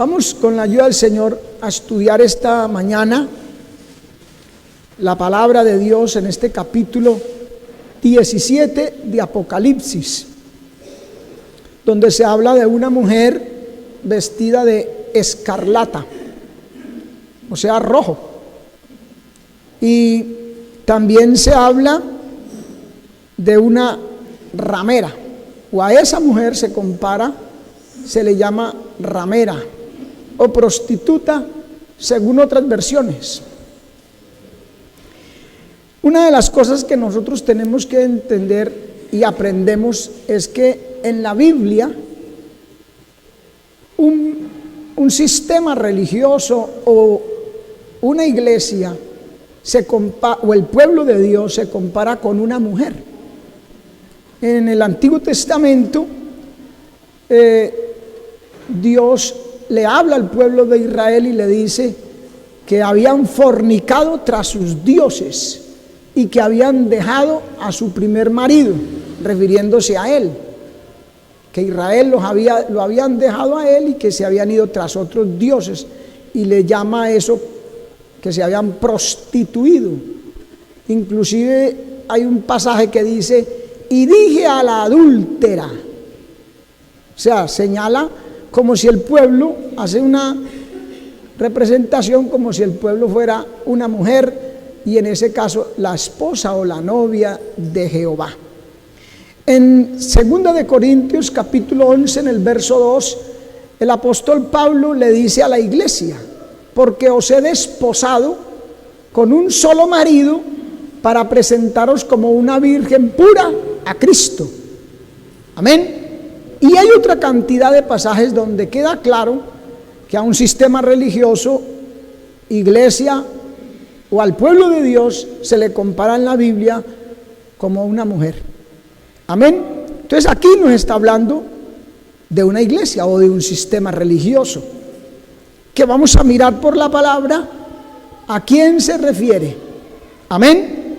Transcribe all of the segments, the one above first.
Vamos con la ayuda del Señor a estudiar esta mañana la palabra de Dios en este capítulo 17 de Apocalipsis, donde se habla de una mujer vestida de escarlata, o sea, rojo. Y también se habla de una ramera, o a esa mujer se compara, se le llama ramera o prostituta, según otras versiones. Una de las cosas que nosotros tenemos que entender y aprendemos es que en la Biblia un sistema religioso o una iglesia o el pueblo de Dios se compara con una mujer. En el Antiguo Testamento Dios le habla al pueblo de Israel y le dice que habían fornicado tras sus dioses y que habían dejado a su primer marido, refiriéndose a él, que Israel lo habían dejado a él y que se habían ido tras otros dioses, y le llama a eso que se habían prostituido. Inclusive hay un pasaje que dice: y dije a la adúltera. O sea, señala como si el pueblo, hace una representación como si el pueblo fuera una mujer, y en ese caso la esposa o la novia de Jehová. En 2 de Corintios capítulo 11, en el verso 2, el apóstol Pablo le dice a la iglesia: porque os he desposado con un solo marido para presentaros como una virgen pura a Cristo. Amén. Y hay otra cantidad de pasajes donde queda claro que a un sistema religioso, iglesia o al pueblo de Dios se le compara en la Biblia como una mujer. Amén. Entonces aquí nos está hablando de una iglesia o de un sistema religioso, que vamos a mirar por la palabra a quién se refiere. Amén.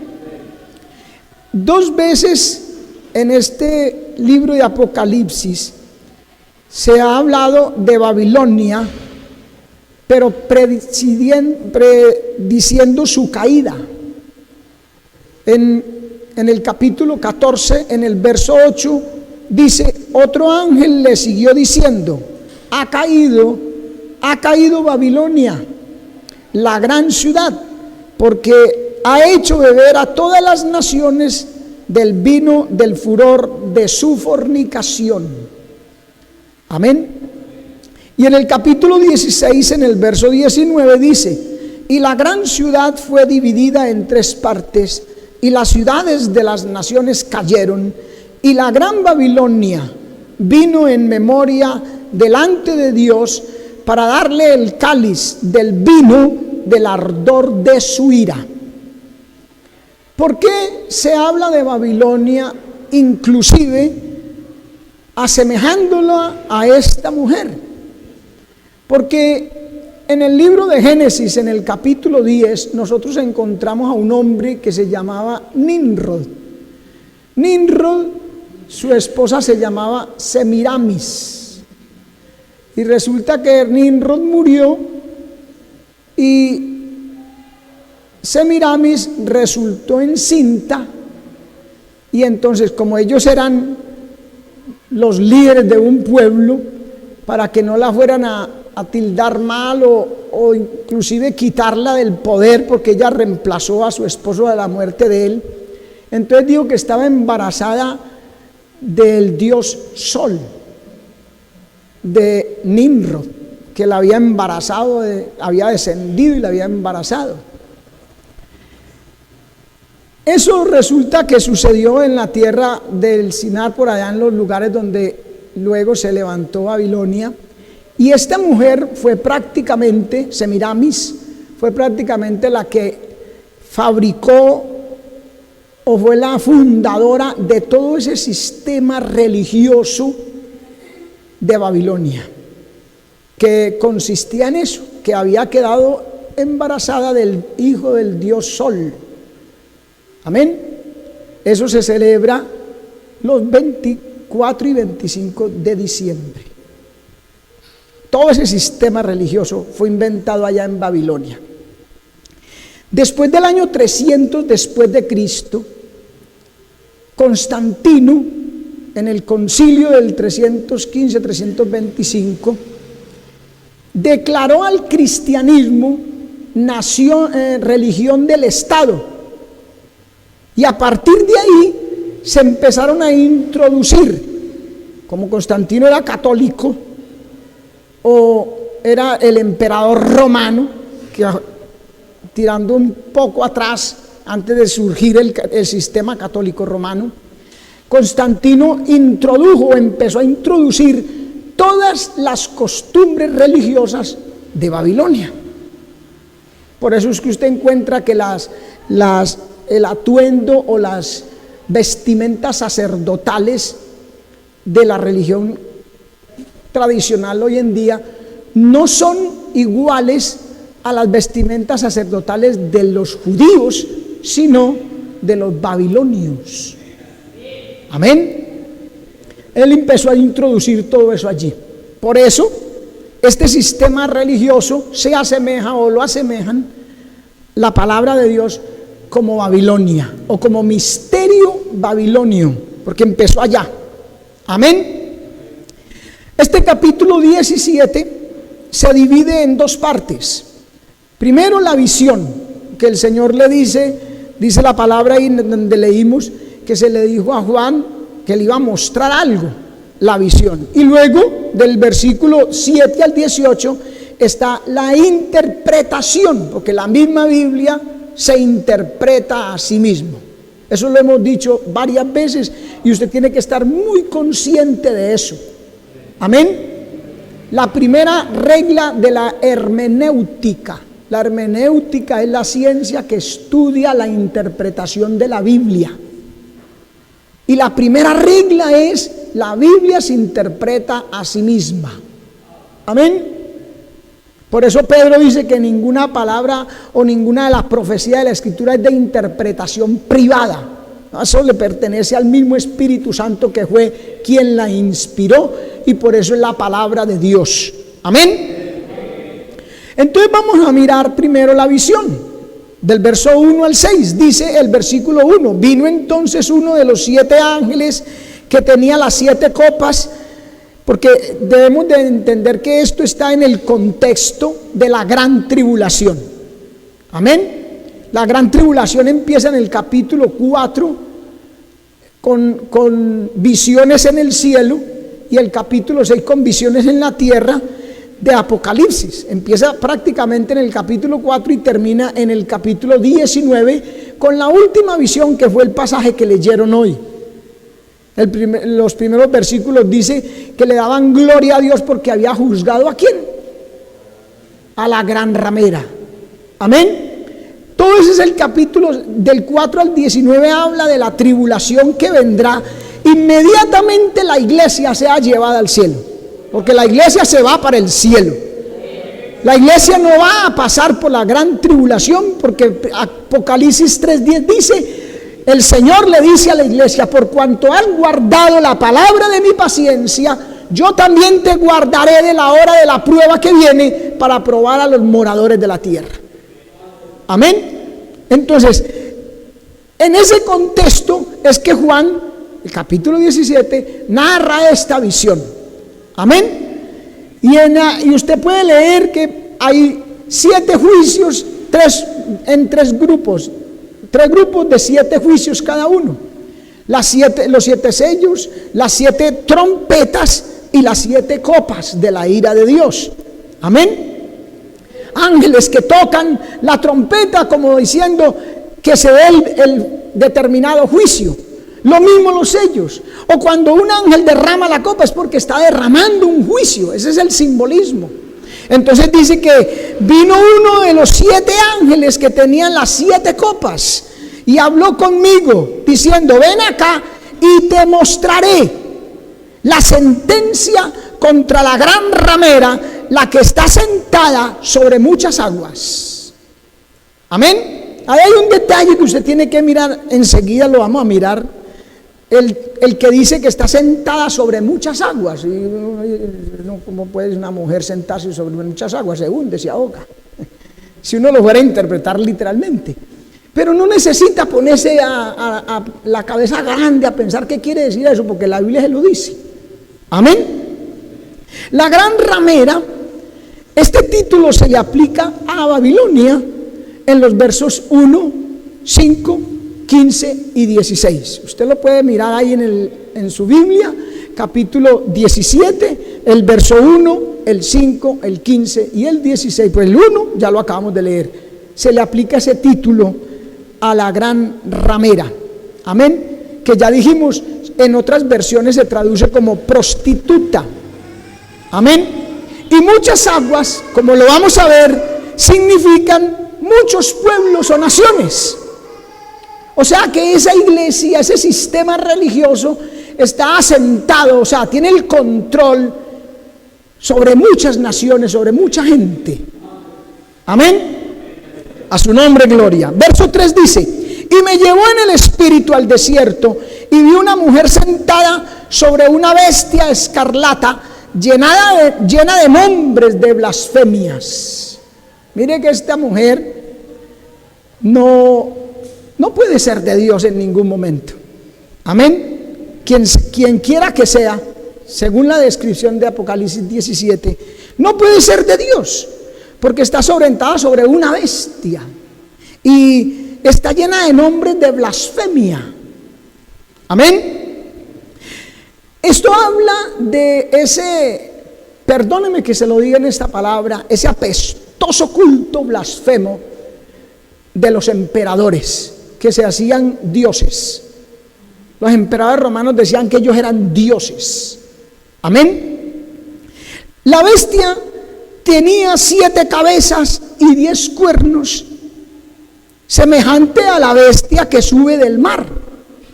Dos veces en este libro de Apocalipsis se ha hablado de Babilonia, pero prediciendo su caída. En el capítulo 14, en el verso 8, dice: otro ángel le siguió diciendo: ha caído Babilonia, la gran ciudad, porque ha hecho beber a todas las naciones del vino del furor de su fornicación. Amén. Y en el capítulo 16, en el verso 19, dice: y la gran ciudad fue dividida en 3 partes, y las ciudades de las naciones cayeron, y la gran Babilonia vino en memoria delante de Dios para darle el cáliz del vino del ardor de su ira. ¿Por qué se habla de Babilonia, inclusive asemejándola a esta mujer? Porque en el libro de Génesis, en el capítulo 10, nosotros encontramos a un hombre que se llamaba Nimrod. Nimrod, su esposa se llamaba Semiramis. Y resulta que Nimrod murió y Semiramis resultó encinta, y entonces, como ellos eran los líderes de un pueblo, para que no la fueran a tildar mal o inclusive quitarla del poder, porque ella reemplazó a su esposo a la muerte de él, entonces dijo que estaba embarazada del dios Sol, de Nimrod, que la había embarazado, había descendido y la había embarazado. Eso resulta que sucedió en la tierra del Sinar, por allá en los lugares donde luego se levantó Babilonia. Y esta mujer fue prácticamente, Semiramis, fue prácticamente la que fabricó o fue la fundadora de todo ese sistema religioso de Babilonia, que consistía en eso, que había quedado embarazada del hijo del dios Sol. Amén. Eso se celebra los 24 y 25 de diciembre. Todo ese sistema religioso fue inventado allá en Babilonia. Después del año 300 después de Cristo, Constantino, en el concilio del 315-325, declaró al cristianismo religión del Estado. Y a partir de ahí se empezaron a introducir, como Constantino era católico o era el emperador romano, que tirando un poco atrás, antes de surgir el sistema católico romano, Constantino empezó a introducir todas las costumbres religiosas de Babilonia. Por eso es que usted encuentra que el atuendo o las vestimentas sacerdotales de la religión tradicional hoy en día no son iguales a las vestimentas sacerdotales de los judíos, sino de los babilonios. Amén. Él empezó a introducir todo eso allí. Por eso, este sistema religioso se asemeja o lo asemejan la palabra de Dios como Babilonia o como misterio babilonio, porque empezó allá. Amén. Este capítulo 17 se divide en dos partes. Primero, la visión que el Señor le dice la palabra ahí donde leímos que se le dijo a Juan que le iba a mostrar algo, la visión. Y luego, del versículo 7 al 18, está la interpretación, porque la misma Biblia se interpreta a sí mismo. Eso lo hemos dicho varias veces y usted tiene que estar muy consciente de eso. Amén. La primera regla de la hermenéutica. La hermenéutica es la ciencia que estudia la interpretación de la Biblia. Y la primera regla es: la Biblia se interpreta a sí misma. Amén. Por eso Pedro dice que ninguna palabra o ninguna de las profecías de la Escritura es de interpretación privada. Eso le pertenece al mismo Espíritu Santo, que fue quien la inspiró, y por eso es la palabra de Dios. Amén. Entonces vamos a mirar primero la visión. Del verso 1 al 6, dice el versículo 1: vino entonces uno de los 7 ángeles que tenía las 7 copas, porque debemos de entender que esto está en el contexto de la gran tribulación. Amén. La gran tribulación empieza en el capítulo 4 con visiones en el cielo, y el capítulo 6 con visiones en la tierra de Apocalipsis. Empieza prácticamente en el capítulo 4 y termina en el capítulo 19 con la última visión, que fue el pasaje que leyeron hoy. Los primeros versículos dice que le daban gloria a Dios porque había juzgado ¿a quién? A la gran ramera. Amén. Todo ese es el capítulo del 4 al 19, habla de la tribulación que vendrá. Inmediatamente la iglesia sea llevada al cielo, porque la iglesia se va para el cielo. La iglesia no va a pasar por la gran tribulación, porque Apocalipsis 3:10 dice: el Señor le dice a la iglesia: por cuanto has guardado la palabra de mi paciencia, yo también te guardaré de la hora de la prueba que viene, para probar a los moradores de la tierra. Amén. Entonces, en ese contexto es que Juan, el capítulo 17, narra esta visión. Amén. Y usted puede leer que hay 7 juicios, en 3 grupos. 3 grupos de 7 juicios cada uno. Los 7 sellos, las 7 trompetas y las 7 copas de la ira de Dios. Amén. Ángeles que tocan la trompeta como diciendo que se dé el determinado juicio. Lo mismo los sellos. O cuando un ángel derrama la copa es porque está derramando un juicio. Ese es el simbolismo. Entonces dice que vino uno de los 7 ángeles que tenían las 7 copas y habló conmigo diciendo: ven acá y te mostraré la sentencia contra la gran ramera, la que está sentada sobre muchas aguas. Amén. Ahí hay un detalle que usted tiene que mirar, enseguida lo vamos a mirar el que dice que está sentada sobre muchas aguas. Y, ¿cómo puede una mujer sentarse sobre muchas aguas? Se hunde, se ahoga. Si uno lo fuera a interpretar literalmente. Pero no necesita ponerse a la cabeza grande a pensar qué quiere decir eso, porque la Biblia se lo dice. Amén. La gran ramera, este título se le aplica a Babilonia en los versos 1, 5, 15 y 16. Usted lo puede mirar ahí en su Biblia, capítulo 17, el verso 1, el 5, el 15 y el 16. Pues el 1 ya lo acabamos de leer. Se le aplica ese título a la gran ramera. Amén. Que ya dijimos, en otras versiones se traduce como prostituta. Amén. Y muchas aguas, como lo vamos a ver, significan muchos pueblos o naciones. O sea que esa iglesia, ese sistema religioso está asentado, o sea, tiene el control sobre muchas naciones, sobre mucha gente. Amén. A su nombre gloria. Verso 3 dice: y me llevó en el espíritu al desierto, y vi una mujer sentada sobre una bestia escarlata, llena de nombres de blasfemias. Mire que esta mujer no puede ser de Dios en ningún momento. Amén. Quien quiera que sea, según la descripción de Apocalipsis 17, no puede ser de Dios, porque está orientada sobre una bestia y está llena de nombres de blasfemia. Amén. Esto habla de ese, perdóneme que se lo diga en esta palabra, ese apestoso culto blasfemo de los emperadores que se hacían dioses. Los emperadores romanos decían que ellos eran dioses. Amén. La bestia tenía 7 cabezas y 10 cuernos, semejante a la bestia que sube del mar.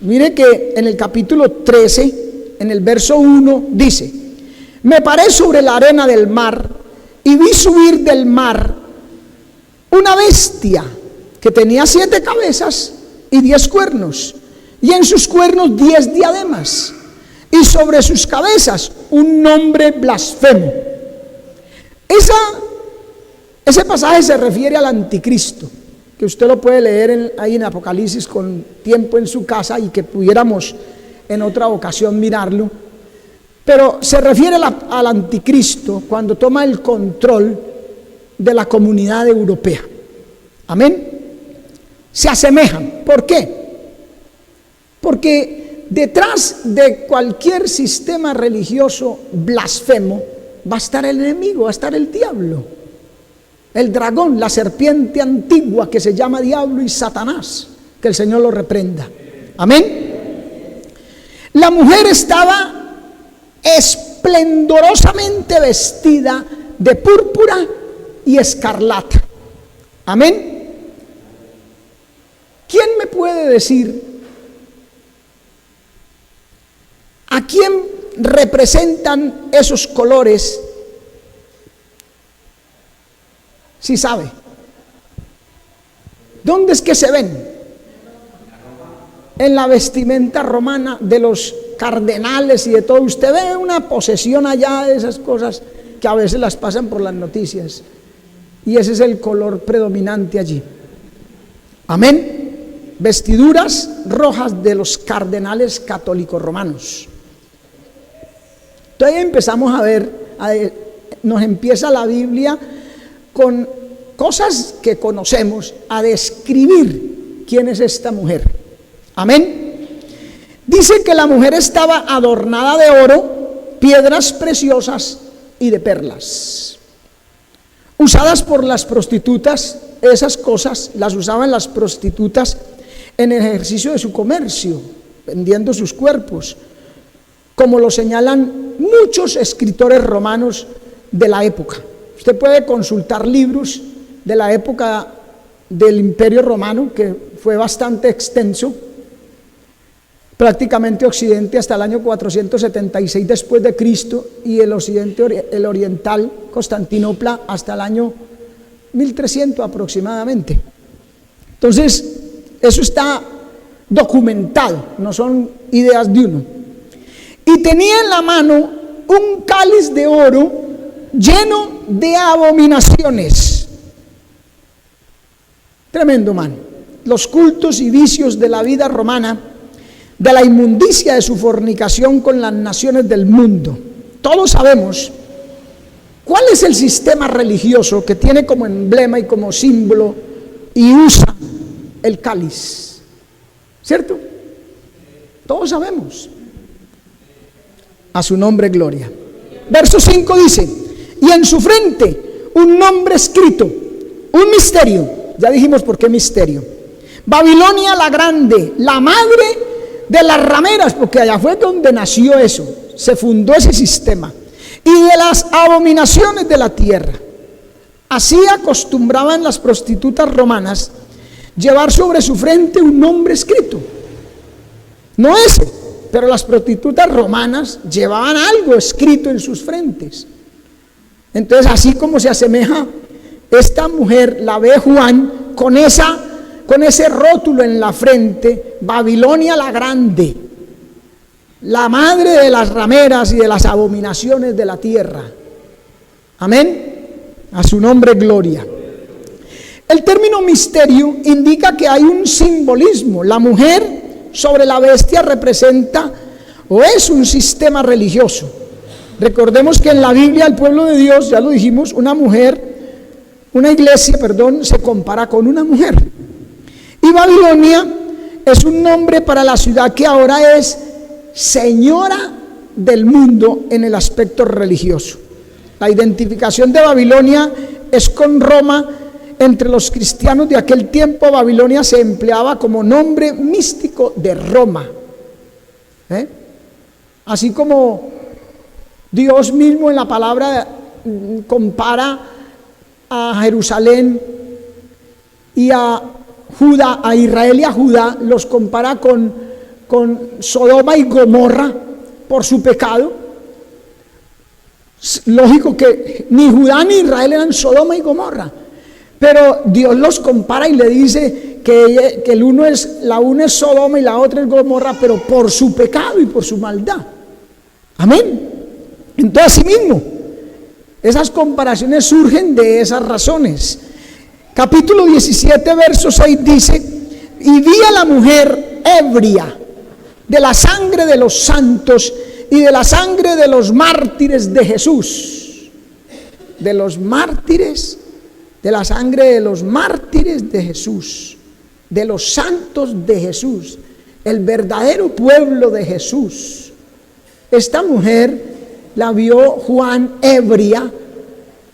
Mire que en el capítulo 13, en el verso 1, dice: me paré sobre la arena del mar y vi subir del mar una bestia que tenía 7 cabezas y 10 cuernos, y en sus cuernos 10 diademas, y sobre sus cabezas un nombre blasfemo. Ese pasaje se refiere al anticristo, que usted lo puede leer ahí en Apocalipsis con tiempo en su casa, y que pudiéramos en otra ocasión mirarlo. Pero se refiere al anticristo cuando toma el control de la comunidad europea. Amén. Se asemejan. ¿Por qué? Porque detrás de cualquier sistema religioso blasfemo va a estar el enemigo, va a estar el diablo, el dragón, la serpiente antigua que se llama diablo y Satanás. Que el Señor lo reprenda. Amén. La mujer estaba esplendorosamente vestida de púrpura y escarlata. Amén. ¿Quién me puede decir a quién representan esos colores? Si sabe. ¿Dónde es que se ven? En la vestimenta romana de los cardenales y de todo. Usted ve una posesión allá de esas cosas que a veces las pasan por las noticias, y ese es el color predominante allí. Amén. Vestiduras rojas de los cardenales católicos romanos. Entonces empezamos a ver, nos empieza la Biblia con cosas que conocemos a describir quién es esta mujer. Amén. Dice que la mujer estaba adornada de oro, piedras preciosas y de perlas, usadas por las prostitutas. Esas cosas las usaban las prostitutas en el ejercicio de su comercio, vendiendo sus cuerpos, como lo señalan muchos escritores romanos de la época. Usted puede consultar libros de la época del Imperio Romano, que fue bastante extenso, prácticamente Occidente hasta el año 476 después de Cristo, y el Occidente, el oriental, Constantinopla, hasta el año 1300 aproximadamente. Entonces, eso está documentado, no son ideas de uno. Y tenía en la mano un cáliz de oro lleno de abominaciones. Tremendo, man. Los cultos y vicios de la vida romana, de la inmundicia de su fornicación con las naciones del mundo. Todos sabemos cuál es el sistema religioso que tiene como emblema y como símbolo y usa el cáliz, ¿cierto? Todos sabemos. A su nombre gloria. Verso 5 dice: y en su frente un nombre escrito, un misterio. Ya dijimos por qué misterio. Babilonia la grande, la madre de las rameras, porque allá fue donde nació eso, se fundó ese sistema, y de las abominaciones de la tierra. Así acostumbraban las prostitutas romanas llevar sobre su frente un nombre escrito. No ese, pero las prostitutas romanas llevaban algo escrito en sus frentes. Entonces, así como se asemeja esta mujer, la ve Juan con ese rótulo en la frente: Babilonia la grande, la madre de las rameras y de las abominaciones de la tierra. Amén. A su nombre gloria. El término misterio indica que hay un simbolismo. La mujer sobre la bestia representa o es un sistema religioso. Recordemos que en la Biblia el pueblo de Dios, ya lo dijimos, una iglesia, se compara con una mujer. Y Babilonia es un nombre para la ciudad que ahora es señora del mundo en el aspecto religioso. La identificación de Babilonia es con Roma. Entre los cristianos de aquel tiempo, Babilonia se empleaba como nombre místico de Roma. Así como Dios mismo en la palabra compara a Jerusalén y a Judá, a Israel y a Judá, los compara con Sodoma y Gomorra por su pecado. Lógico que ni Judá ni Israel eran Sodoma y Gomorra, pero Dios los compara y le dice que la una es Sodoma y la otra es Gomorra, pero por su pecado y por su maldad. Amén. Entonces, así mismo, esas comparaciones surgen de esas razones. Capítulo 17, verso 6 dice: y vi a la mujer ebria de la sangre de los santos y de la sangre de los mártires de Jesús. De los mártires, de la sangre de los mártires de Jesús, de los santos de Jesús, el verdadero pueblo de Jesús. Esta mujer la vio Juan ebria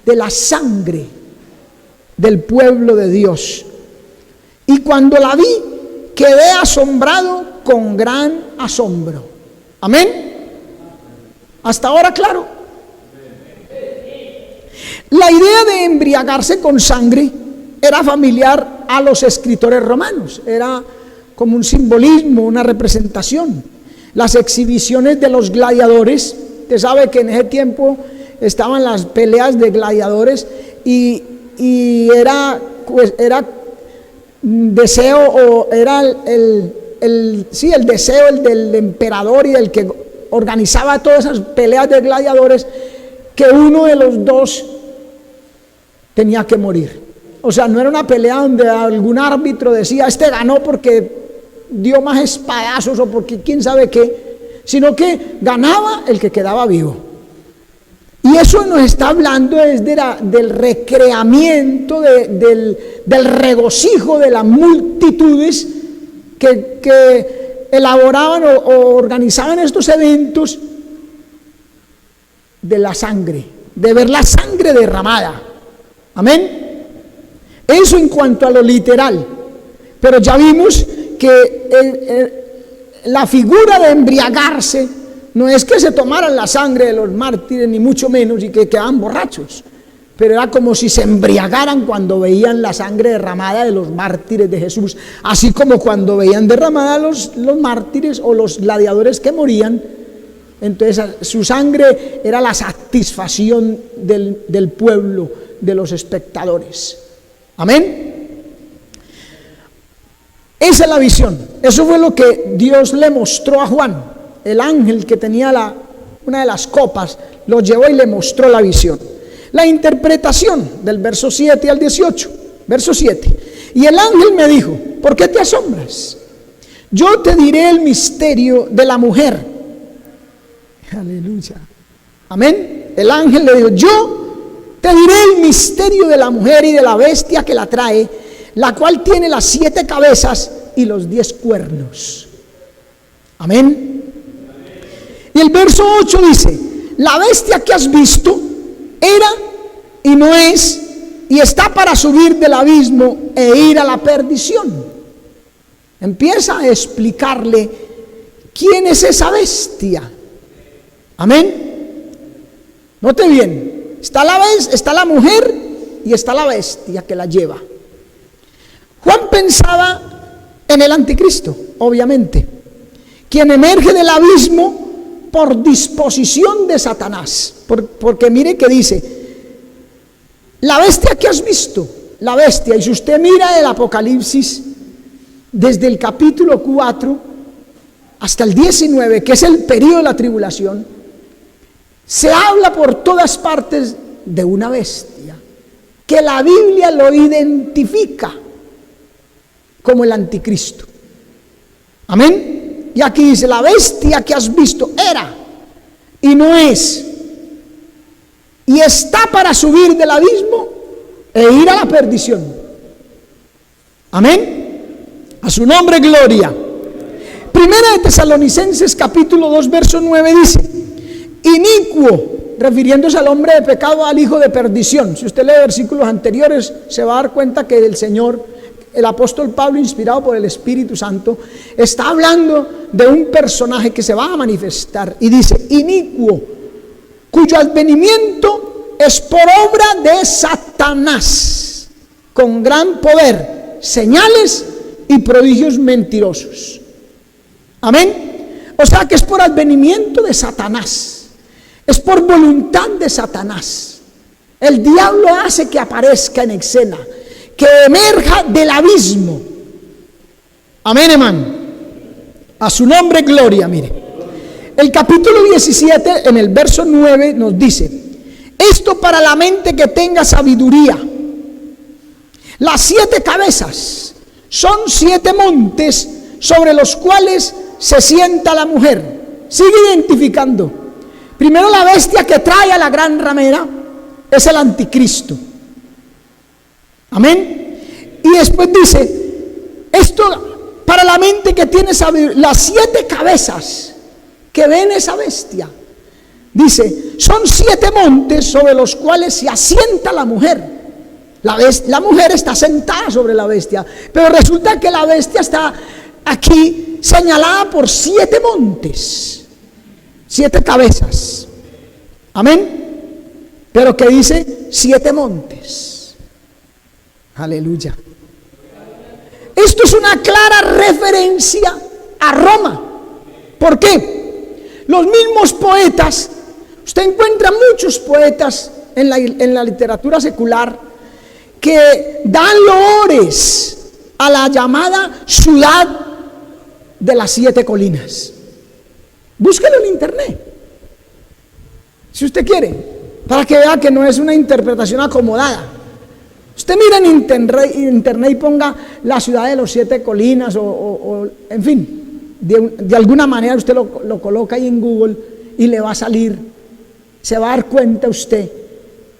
de la sangre del pueblo de Dios. Y cuando la vi, quedé asombrado con gran asombro. Amén. Hasta ahora, claro. La idea de embriagarse con sangre era familiar a los escritores romanos. Era como un simbolismo, una representación. Las exhibiciones de los gladiadores. Usted sabe que en ese tiempo estaban las peleas de gladiadores y era deseo, o era el deseo del emperador y del que organizaba todas esas peleas de gladiadores, que uno de los dos tenía que morir. O sea, no era una pelea donde algún árbitro decía: este ganó porque dio más espadazos o porque quién sabe qué, sino que ganaba el que quedaba vivo. Y eso nos está hablando del recreamiento, del regocijo de las multitudes que elaboraban o organizaban estos eventos, de la sangre, de ver la sangre derramada. Amén. Eso en cuanto a lo literal. Pero ya vimos que la figura de embriagarse no es que se tomaran la sangre de los mártires, ni mucho menos, y que quedaban borrachos, pero era como si se embriagaran cuando veían la sangre derramada de los mártires de Jesús, así como cuando veían derramada los mártires o los gladiadores que morían. Entonces su sangre era la satisfacción del pueblo, de los espectadores. Amén. Esa es la visión. Eso fue lo que Dios le mostró a Juan. El ángel que tenía una de las copas lo llevó y le mostró la visión. La interpretación del verso 7 al 18. Verso 7. Y el ángel me dijo: ¿por qué te asombras? Yo te diré el misterio de la mujer. Aleluya. Amén. El ángel le dijo: yo te diré el misterio de la mujer y de la bestia que la trae, la cual tiene las 7 cabezas y los 10 cuernos. Amén. Y el verso 8 dice: la bestia que has visto era y no es, y está para subir del abismo e ir a la perdición. Empieza a explicarle quién es esa bestia. Amén. Note bien, está la mujer y está la bestia que la lleva. Juan pensaba en el anticristo, obviamente, quien emerge del abismo por disposición de Satanás. Porque mire que dice: la bestia que has visto, la bestia. Y si usted mira el Apocalipsis, desde el capítulo 4 hasta el 19, que es el periodo de la tribulación, se habla por todas partes de una bestia, que la Biblia lo identifica como el anticristo. Amén. Y aquí dice: la bestia que has visto era y no es, y está para subir del abismo e ir a la perdición. Amén. A su nombre gloria. Primera de Tesalonicenses capítulo 2 verso 9 dice: inicuo, refiriéndose al hombre de pecado, al hijo de perdición. Si usted lee versículos anteriores, se va a dar cuenta que el Señor, el apóstol Pablo, inspirado por el Espíritu Santo, está hablando de un personaje que se va a manifestar, y dice: inicuo, cuyo advenimiento es por obra de Satanás, con gran poder, señales y prodigios mentirosos. Amén. O sea que es por advenimiento de Satanás, es por voluntad de Satanás. El diablo hace que aparezca en escena, que emerja del abismo. Amén, hermano. A su nombre gloria. Mire, el capítulo 17 en el verso 9 nos dice: esto para la mente que tenga sabiduría. Las 7 cabezas son 7 montes sobre los cuales se sienta la mujer. Sigue identificando. Primero, la bestia que trae a la gran ramera es el anticristo. Amén. Y después dice: esto para la mente que tiene sabiduría. Las 7 cabezas que ven esa bestia, dice, son 7 montes sobre los cuales se asienta la mujer. La mujer está sentada sobre la bestia, pero resulta que la bestia está aquí señalada por 7 montes, 7 cabezas. Amén. Pero que dice 7 montes. Aleluya. Esto es una clara referencia a Roma. ¿Por qué? Los mismos poetas, usted encuentra muchos poetas en la literatura secular que dan loores a la llamada ciudad de las 7 colinas. Búsquelo en internet, si usted quiere, para que vea que no es una interpretación acomodada. Usted mira en internet y ponga la ciudad de las 7 colinas o en fin, de alguna manera usted lo coloca ahí en Google y le va a salir. Se va a dar cuenta usted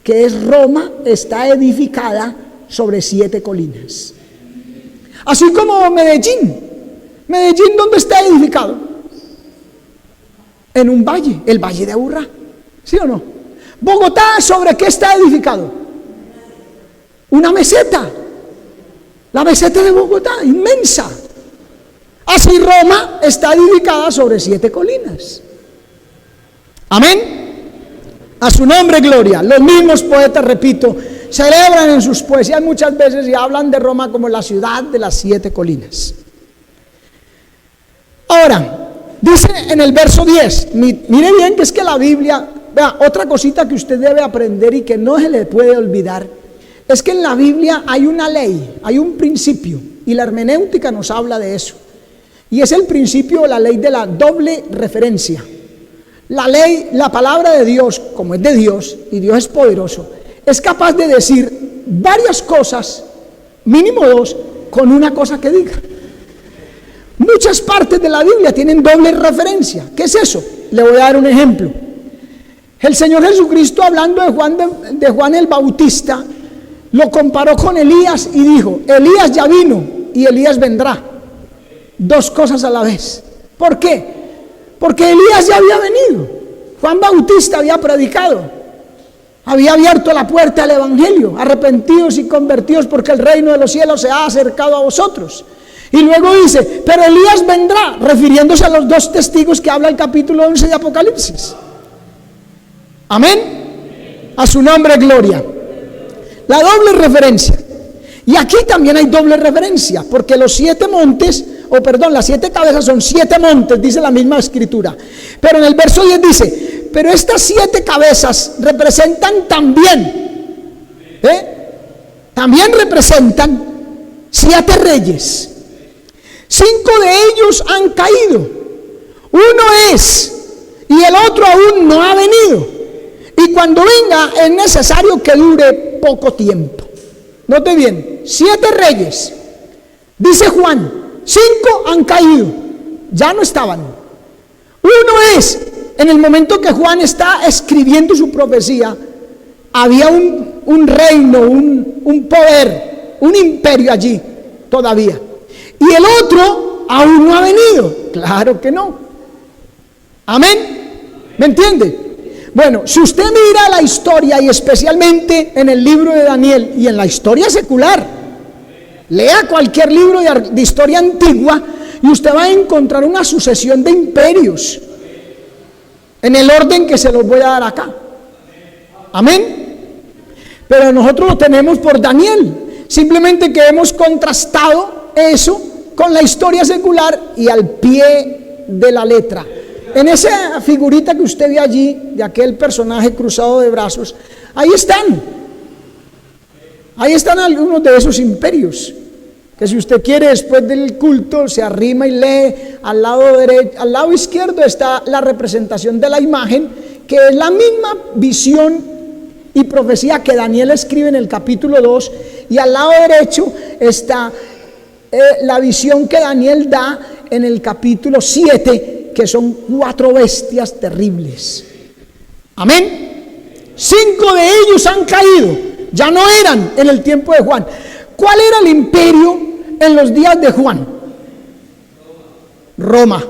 que Roma está edificada sobre 7 colinas. Así como Medellín. Medellín, ¿dónde está edificado? En un valle, el Valle de Aburrá. ¿Sí o no? Bogotá, ¿sobre qué está edificado? Una meseta. La meseta de Bogotá, inmensa. Así Roma está edificada sobre 7 colinas. Amén. A su nombre gloria. Los mismos poetas, repito, celebran en sus poesías muchas veces y hablan de Roma como la ciudad de las 7 colinas. Ahora, dice en el verso 10, mire bien que es que la Biblia, vea, otra cosita que usted debe aprender y que no se le puede olvidar, es que en la Biblia hay una ley, hay un principio, Y la hermenéutica nos habla de eso. Y es el principio, la ley de la doble referencia. La ley, la palabra de Dios, como es de Dios, y Dios es poderoso, es capaz de decir varias cosas, mínimo dos, con una cosa que diga. Muchas partes de la Biblia tienen doble referencia. ¿Qué es eso? Le voy a dar un ejemplo. El Señor Jesucristo, hablando de Juan el Bautista, lo comparó con Elías y dijo: Elías ya vino y Elías vendrá. Dos cosas a la vez. ¿Por qué? Porque Elías ya había venido. Juan Bautista había predicado, había abierto la puerta al evangelio: arrepentidos y convertidos, porque el reino de los cielos se ha acercado a vosotros. Y luego dice: pero Elías vendrá, refiriéndose a los dos testigos que habla el capítulo 11 de Apocalipsis. Amén. A su nombre gloria. La doble referencia. Y aquí también hay doble referencia, porque los 7 montes, las 7 cabezas son 7 montes, dice la misma escritura. Pero en el verso 10 dice: pero estas 7 cabezas representan también representan 7 reyes. 5 de ellos han caído, uno es, y el otro aún no ha venido. Y cuando venga es necesario que dure poco tiempo. Note bien, 7 reyes. Dice Juan: 5 han caído, ya no estaban. Uno es, en el momento que Juan está escribiendo su profecía, había un reino, un poder, un imperio allí todavía. Y el otro aún no ha venido. Claro que no. Amén. ¿Me entiende? Bueno, si usted mira la historia, y especialmente en el libro de Daniel y en la historia secular, lea cualquier libro de historia antigua y usted va a encontrar una sucesión de imperios en el orden que se los voy a dar acá. Amén. Pero nosotros lo tenemos por Daniel, simplemente que hemos contrastado eso con la historia secular y al pie de la letra. En esa figurita que usted ve allí, de aquel personaje cruzado de brazos, ahí están algunos de esos imperios, que si usted quiere después del culto se arrima y lee. Al lado izquierdo está la representación de la imagen, que es la misma visión y profecía que Daniel escribe en el capítulo 2, y al lado derecho está la visión que Daniel da en el capítulo 7, que son 4 bestias terribles. Amén. 5 de ellos han caído, ya no eran en el tiempo de Juan. ¿Cuál era el imperio en los días de Juan? Roma.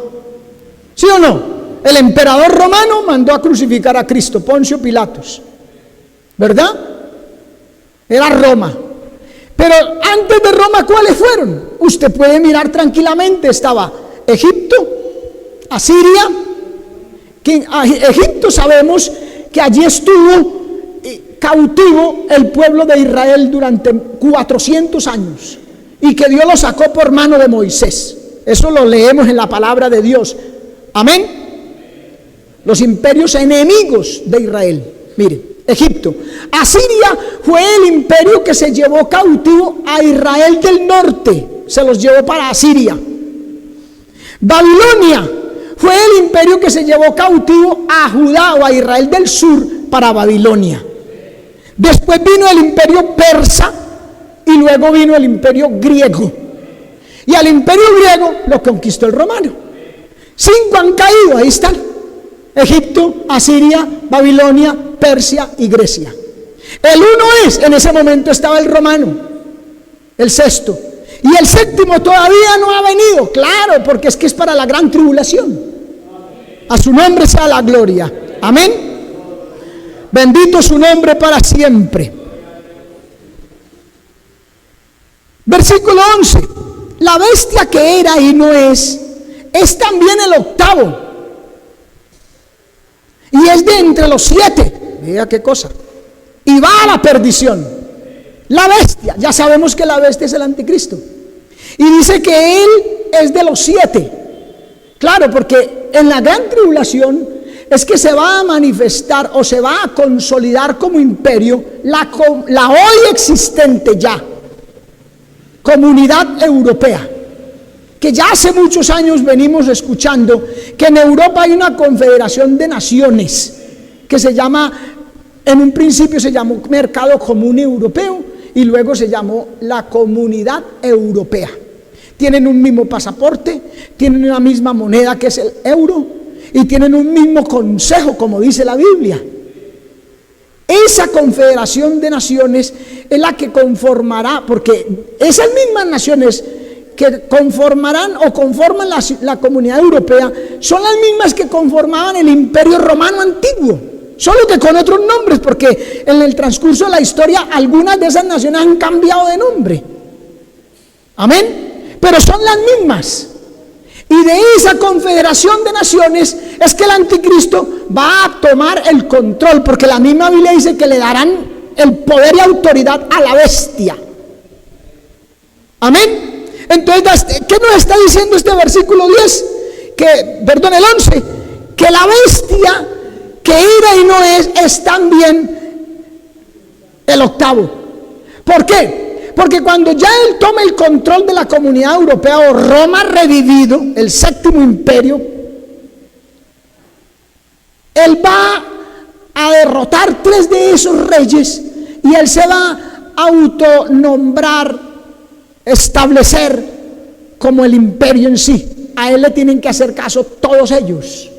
¿Sí o no? El emperador romano mandó a crucificar a Cristo, Poncio Pilatos, ¿verdad? Era Roma. Pero antes de Roma, ¿cuáles fueron? Usted puede mirar tranquilamente. Estaba Egipto, Asiria, que Egipto sabemos que allí estuvo cautivo el pueblo de Israel durante 400 años y que Dios lo sacó por mano de Moisés. Eso lo leemos en la palabra de Dios. Amén. Los imperios enemigos de Israel. Miren, Egipto. Asiria fue el imperio que se llevó cautivo a Israel del norte, se los llevó para Asiria. Babilonia fue el imperio que se llevó cautivo a Judá o a Israel del sur para Babilonia. Después vino el imperio persa y luego vino el imperio griego. Y al imperio griego lo conquistó el romano. 5 han caído, ahí están: Egipto, Asiria, Babilonia, Persia y Grecia. El uno es, en ese momento estaba el romano, el 6º. Y el 7º todavía no ha venido, claro, porque es que es para la gran tribulación. A su nombre sea la gloria. Amén. Bendito su nombre para siempre. Versículo 11. La bestia que era y no es también el 8º. Y es de entre los 7. Mira qué cosa. Y va a la perdición. La bestia, ya sabemos que la bestia es el anticristo. Y dice que él es de los 7. Claro, porque en la gran tribulación es que se va a manifestar o se va a consolidar como imperio la hoy existente ya. Comunidad Europea, que ya hace muchos años venimos escuchando que en Europa hay una confederación de naciones que se llama, en un principio se llamó Mercado Común Europeo y luego se llamó la Comunidad Europea. Tienen un mismo pasaporte, tienen una misma moneda que es el euro y tienen un mismo consejo, como dice la Biblia. Esa confederación de naciones es la que conformará, porque esas mismas naciones que conformarán o conforman la Comunidad Europea son las mismas que conformaban el Imperio Romano antiguo, solo que con otros nombres, porque en el transcurso de la historia algunas de esas naciones han cambiado de nombre. Amén, pero son las mismas. Y de esa confederación de naciones es que el anticristo va a tomar el control, porque la misma Biblia dice que le darán el poder y autoridad a la bestia. Amén. Entonces, ¿qué nos está diciendo este versículo 10? El 11, que la bestia que era y no es también el octavo. ¿Por qué? Porque cuando ya él toma el control de la Comunidad Europea o Roma revivido, el séptimo imperio, él va a derrotar 3 de esos reyes y él se va a autonombrar, establecer como el imperio en sí. A él le tienen que hacer caso todos ellos.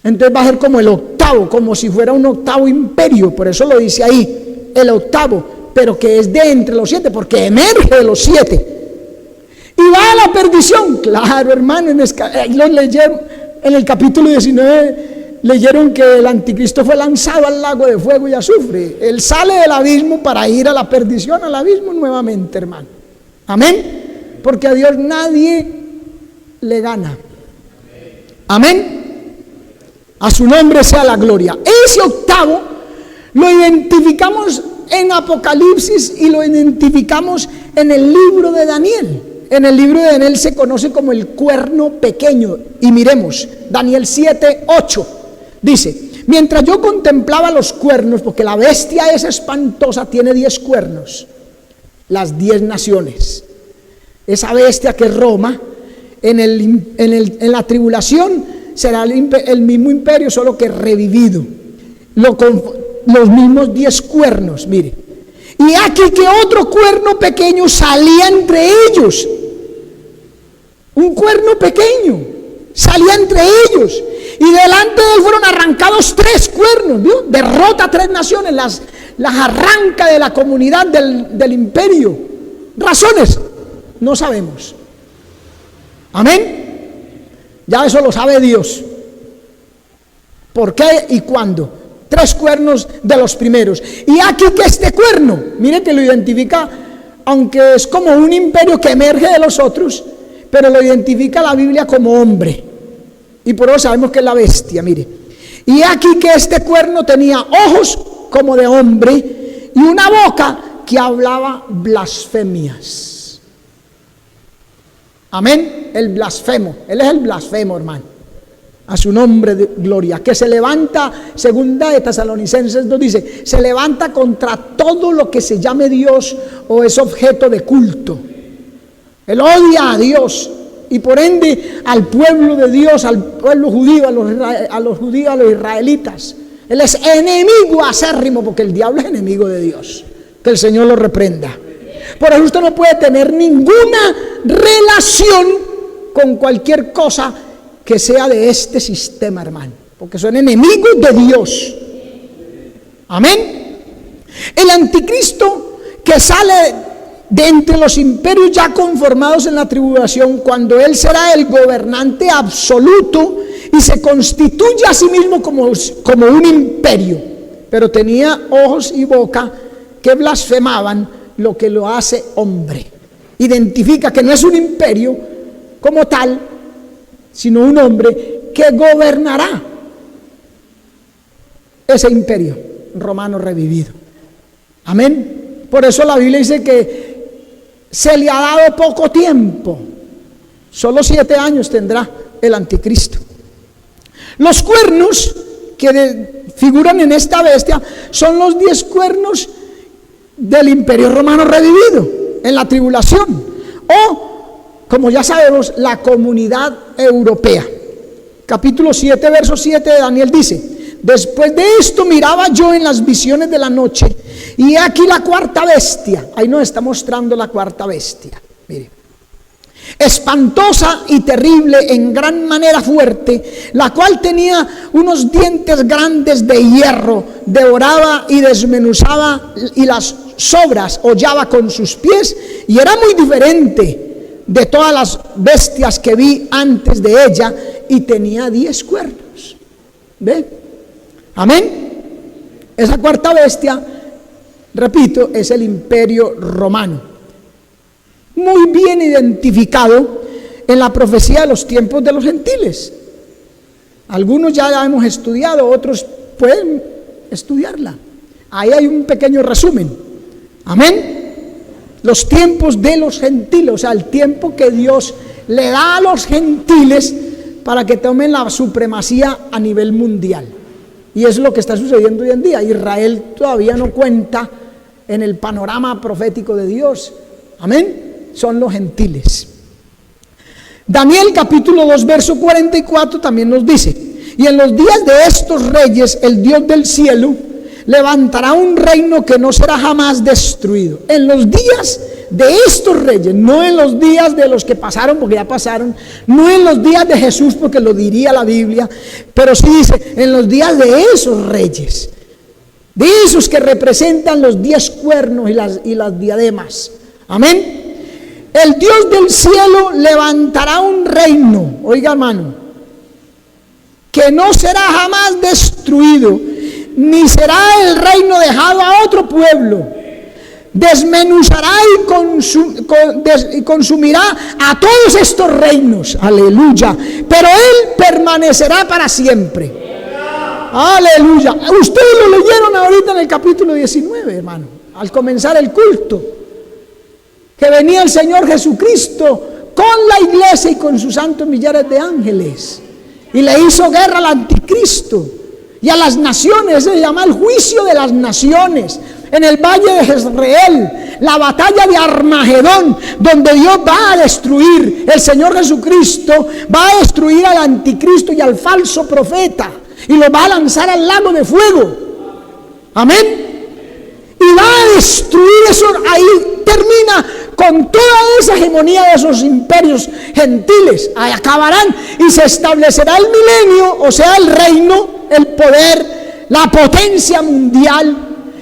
Entonces va a ser como el octavo, como si fuera un octavo imperio. Por eso lo dice ahí, el octavo, pero que es de entre los 7, porque emerge de los 7 y va a la perdición. Claro, hermano, en el capítulo 19 leyeron que el anticristo fue lanzado al lago de fuego y azufre. Él sale del abismo para ir a la perdición, al abismo nuevamente, hermano. Amén, porque a Dios nadie le gana. Amén. A su nombre sea la gloria. Ese octavo lo identificamos en Apocalipsis y lo identificamos en el libro de Daniel. En el libro de Daniel se conoce como el cuerno pequeño. Y miremos, Daniel 7:8 dice: mientras yo contemplaba los cuernos, porque la bestia esa espantosa tiene 10 cuernos, las 10 naciones. Esa bestia que es Roma, en la tribulación será el mismo imperio, solo que revivido. Los mismos 10 cuernos, mire. Y aquí que otro cuerno pequeño salía entre ellos. Un cuerno pequeño salía entre ellos. Y delante de él fueron arrancados 3 cuernos, ¿vio? Derrota a 3 naciones, las arranca de la comunidad del imperio. ¿Razones? No sabemos. Amén. Ya eso lo sabe Dios. ¿Por qué y cuándo? 3 cuernos de los primeros. Y aquí que este cuerno, mire que lo identifica, aunque es como un imperio que emerge de los otros, pero lo identifica la Biblia como hombre. Y por eso sabemos que es la bestia, mire. Y aquí que este cuerno tenía ojos como de hombre y una boca que hablaba blasfemias. Amén. El blasfemo. Él es el blasfemo, hermano. A su nombre de gloria, que se levanta, segunda de Tesalonicenses nos dice, se levanta contra todo lo que se llame Dios o es objeto de culto. Él odia a Dios y por ende al pueblo de Dios, al pueblo judío, a los judíos, a los israelitas. Él es enemigo acérrimo, porque el diablo es enemigo de Dios. Que el Señor lo reprenda. Por eso usted no puede tener ninguna relación con cualquier cosa que sea de este sistema, hermano, porque son enemigos de Dios. Amén. El anticristo que sale de entre los imperios ya conformados en la tribulación, cuando él será el gobernante absoluto y se constituye a sí mismo como un imperio, pero tenía ojos y boca que blasfemaban, lo que lo hace hombre. Identifica que no es un imperio como tal, sino un hombre que gobernará ese imperio romano revivido. Amén. Por eso la Biblia dice que se le ha dado poco tiempo. Solo 7 años tendrá el anticristo. Los cuernos que figuran en esta bestia son los 10 cuernos del imperio romano revivido. en la tribulación, o, como ya sabemos, la Comunidad Europea. Capítulo 7, verso 7 de Daniel dice: después de esto miraba yo en las visiones de la noche, y aquí la cuarta bestia. Ahí nos está mostrando la cuarta bestia. Mire, espantosa y terrible, en gran manera fuerte, la cual tenía unos dientes grandes de hierro, devoraba y desmenuzaba, y las sobras hollaba con sus pies, y era muy diferente de todas las bestias que vi antes de ella, y tenía 10 cuernos. ¿Ve? Amén. Esa cuarta bestia, repito, es el Imperio Romano, muy bien identificado en la profecía de los tiempos de los gentiles. Algunos ya la hemos estudiado, otros pueden estudiarla. Ahí hay un pequeño resumen. Amén. Los tiempos de los gentiles, o sea, el tiempo que Dios le da a los gentiles para que tomen la supremacía a nivel mundial. Y es lo que está sucediendo hoy en día. Israel todavía no cuenta en el panorama profético de Dios. Amén. Son los gentiles. Daniel capítulo 2 verso 44 también nos dice: y en los días de estos reyes el Dios del cielo levantará un reino que no será jamás destruido. En los días de estos reyes, no en los días de los que pasaron, porque ya pasaron, no en los días de Jesús, porque lo diría la Biblia, pero sí dice en los días de esos reyes, de esos que representan los 10 cuernos y las diademas. Amén. El Dios del cielo levantará un reino, oiga hermano, que no será jamás destruido, ni será el reino dejado a otro pueblo. Desmenuzará y consumirá a todos estos reinos, aleluya, pero Él permanecerá para siempre, aleluya. Ustedes lo leyeron ahorita en el capítulo 19, hermano, al comenzar el culto, que venía el Señor Jesucristo con la iglesia y con sus santos millares de ángeles, y le hizo guerra al anticristo y a las naciones. Se llama el juicio de las naciones en el valle de Jezreel, la batalla de Armagedón, donde Dios va a destruir, el Señor Jesucristo va a destruir al anticristo y al falso profeta, y lo va a lanzar al lago de fuego. Amén. Y va a destruir eso. Ahí termina con toda esa hegemonía de esos imperios gentiles. Ahí acabarán y se establecerá el milenio, o sea, el reino, el poder, la potencia mundial,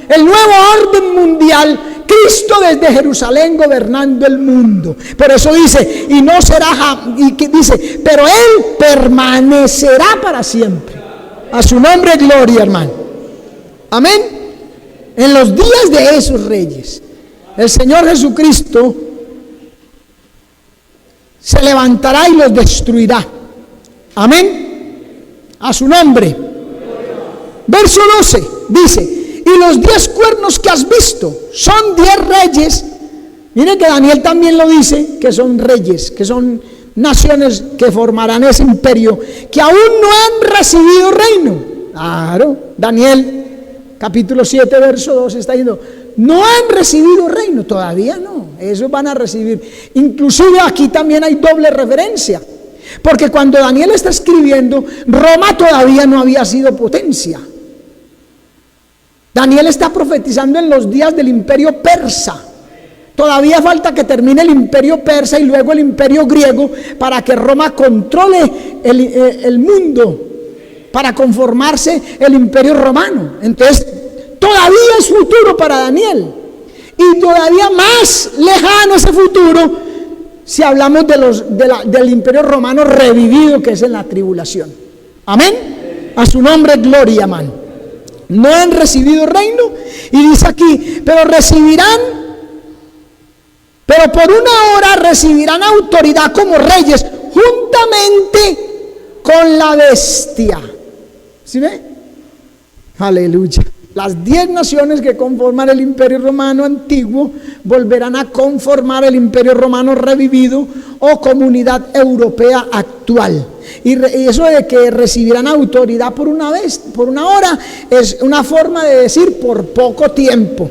el nuevo orden mundial, Cristo desde Jerusalén gobernando el mundo. Por eso dice, y no será, y que dice, pero Él permanecerá para siempre. A su nombre gloria, hermano. Amén. En los días de esos reyes, el Señor Jesucristo se levantará y los destruirá. Amén. A su nombre. Verso 12 dice: y los 10 cuernos que has visto son 10 reyes. Miren que Daniel también lo dice, que son reyes, que son naciones que formarán ese imperio, que aún no han recibido reino. Claro, Daniel capítulo 7 verso 2 está diciendo: no han recibido reino, todavía no, esos van a recibir. Inclusive aquí también hay doble referencia, porque cuando Daniel está escribiendo, Roma todavía no había sido potencia. Daniel está profetizando en los días del imperio persa. Todavía falta que termine el imperio persa y luego el imperio griego, para que Roma controle el mundo, para conformarse el imperio romano. Entonces todavía es futuro para Daniel, y todavía más lejano ese futuro si hablamos del imperio romano revivido, que es en la tribulación. Amén. A su nombre gloria, amén. No han recibido reino, y dice aquí, pero por una hora recibirán autoridad como reyes juntamente con la bestia. ¿Sí ve? Aleluya. Las 10 naciones que conforman el imperio romano antiguo volverán a conformar el imperio romano revivido, o comunidad europea actual. Y eso de que recibirán autoridad por una hora, es una forma de decir por poco tiempo.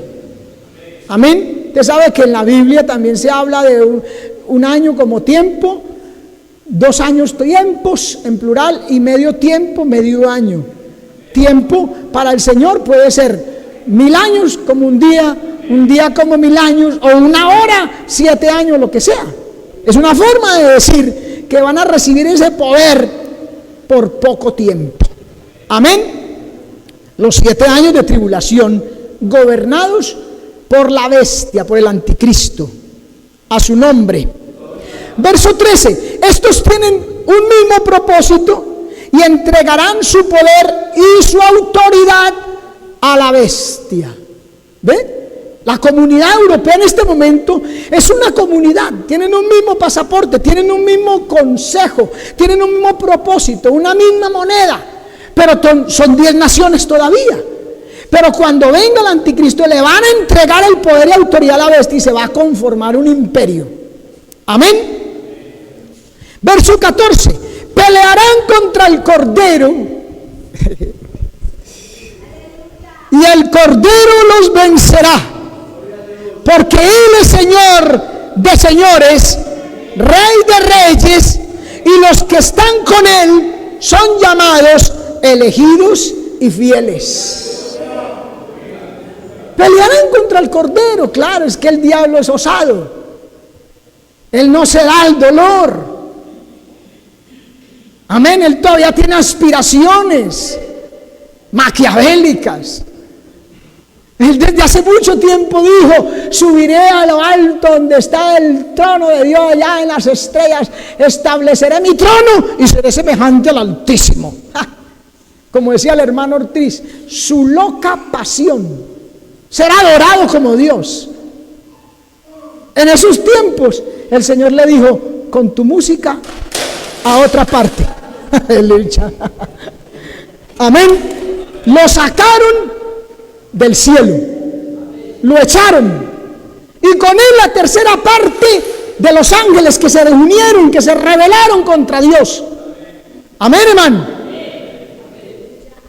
Amén. Usted sabe que en la Biblia también se habla de un año como tiempo, 2 años tiempos en plural y medio tiempo, medio año. Tiempo para el Señor puede ser 1000 años como un día como 1000 años, o 1 hora, 7 años, lo que sea. Es una forma de decir que van a recibir ese poder por poco tiempo. Amén. Los 7 años de tribulación gobernados por la bestia, por el anticristo, a su nombre. Verso 13, estos tienen un mismo propósito y entregarán su poder y su autoridad a la bestia. ¿Ve? La comunidad europea en este momento es una comunidad, tienen un mismo pasaporte, tienen un mismo consejo, tienen un mismo propósito, una misma moneda, pero son 10 naciones todavía. Pero cuando venga el anticristo le van a entregar el poder y autoridad a la bestia y se va a conformar un imperio. Amén. Verso 14, pelearán contra el Cordero y el Cordero los vencerá, porque Él es Señor de señores, Rey de reyes, y los que están con Él son llamados, elegidos y fieles. Pelearán contra el Cordero, claro, es que el diablo es osado. Él no se da el dolor. Amén, él todavía tiene aspiraciones maquiavélicas. Él desde hace mucho tiempo dijo: subiré a lo alto donde está el trono de Dios, allá en las estrellas estableceré mi trono y seré semejante al Altísimo. ¡Ja! Como decía el hermano Ortiz, su loca pasión, ser adorado como Dios. En esos tiempos el Señor le dijo: con tu música a otra parte. Aleluya. Amén. Lo sacaron del cielo, lo echaron, y con él la tercera parte de los ángeles que se reunieron, que se rebelaron contra Dios. Amén, hermano.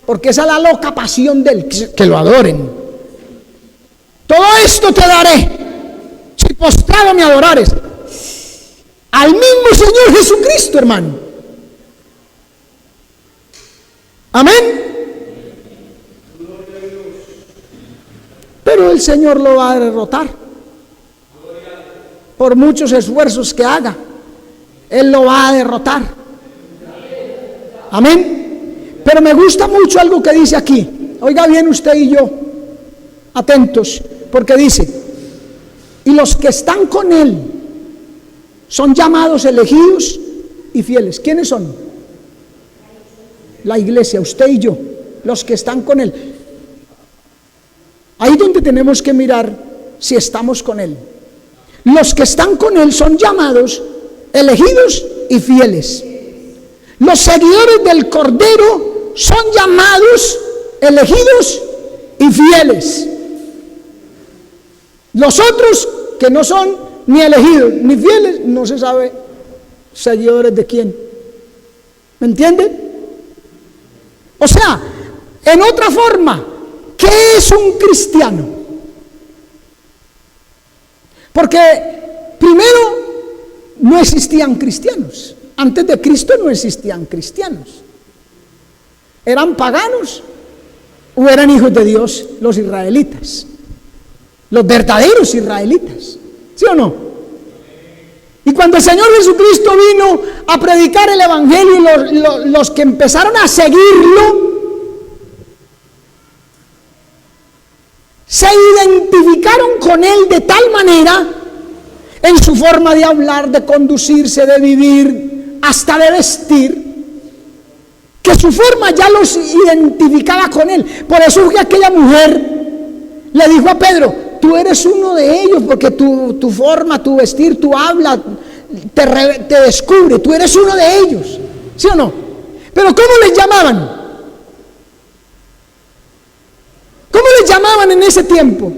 Porque esa es la loca pasión del que lo adoren. Todo esto te daré si postrado me adorares. Al mismo Señor Jesucristo, hermano. Amén. Pero el Señor lo va a derrotar. Por muchos esfuerzos que haga, Él lo va a derrotar. Amén. Pero me gusta mucho algo que dice aquí. Oiga bien usted y yo, atentos, porque dice: y los que están con Él son llamados, elegidos y fieles. ¿Quiénes son? La iglesia, usted y yo, los que están con Él. Ahí donde tenemos que mirar si estamos con Él. Los que están con Él son llamados, elegidos y fieles. Los seguidores del Cordero son llamados, elegidos y fieles. Los otros que no son ni elegidos ni fieles, no se sabe seguidores de quién. ¿Me entienden? O sea, en otra forma, ¿qué es un cristiano? Porque primero no existían cristianos. Antes de Cristo no existían cristianos. ¿Eran paganos o eran hijos de Dios los israelitas? Los verdaderos israelitas, ¿sí o no? Y cuando el Señor Jesucristo vino a predicar el evangelio, los que empezaron a seguirlo se identificaron con Él de tal manera, en su forma de hablar, de conducirse, de vivir, hasta de vestir, que su forma ya los identificaba con Él. Por eso que aquella mujer le dijo a Pedro: tú eres uno de ellos, porque tu forma, tu vestir, tu habla te descubre, tú eres uno de ellos, ¿sí o no? Pero ¿cómo les llamaban? ¿Cómo les llamaban en ese tiempo?